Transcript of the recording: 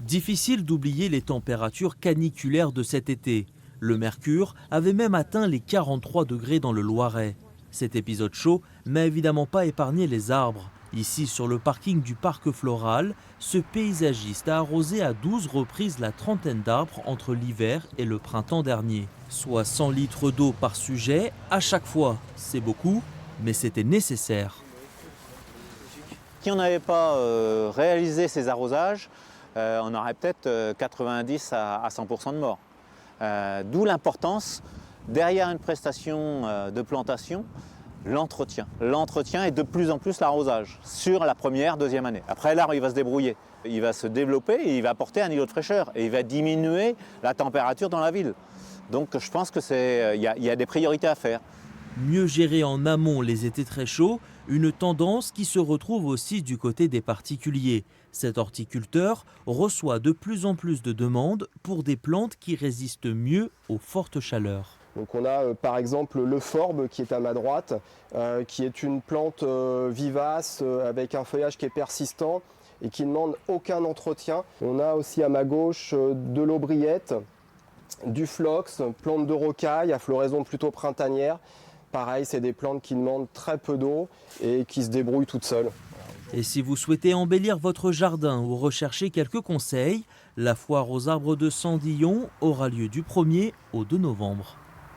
Difficile d'oublier les températures caniculaires de cet été. Le mercure avait même atteint les 43 degrés dans le Loiret. Cet épisode chaud n'a évidemment pas épargné les arbres. Ici, sur le parking du parc floral, ce paysagiste a arrosé à 12 reprises la trentaine d'arbres entre l'hiver et le printemps dernier. Soit 100 litres d'eau par sujet à chaque fois. C'est beaucoup, mais c'était nécessaire. Si on n'avait pas réalisé ces arrosages, on aurait peut-être 90 à 100% de morts. D'où l'importance, derrière une prestation de plantation, l'entretien. L'entretien et de plus en plus l'arrosage sur la première, deuxième année. Après, l'arbre, il va se débrouiller. Il va se développer et il va apporter un îlot de fraîcheur. Et il va diminuer la température dans la ville. Donc je pense qu'il y a des priorités à faire. Mieux gérer en amont les étés très chauds, une tendance qui se retrouve aussi du côté des particuliers. Cet horticulteur reçoit de plus en plus de demandes pour des plantes qui résistent mieux aux fortes chaleurs. Donc on a par exemple le forbe qui est à ma droite, qui est une plante vivace avec un feuillage qui est persistant et qui ne demande aucun entretien. On a aussi à ma gauche de l'aubriette, du phlox, plante de rocaille à floraison plutôt printanière. Pareil, c'est des plantes qui demandent très peu d'eau et qui se débrouillent toutes seules. Et si vous souhaitez embellir votre jardin ou rechercher quelques conseils, la foire aux arbres de Sandillon aura lieu du 1er au 2 novembre.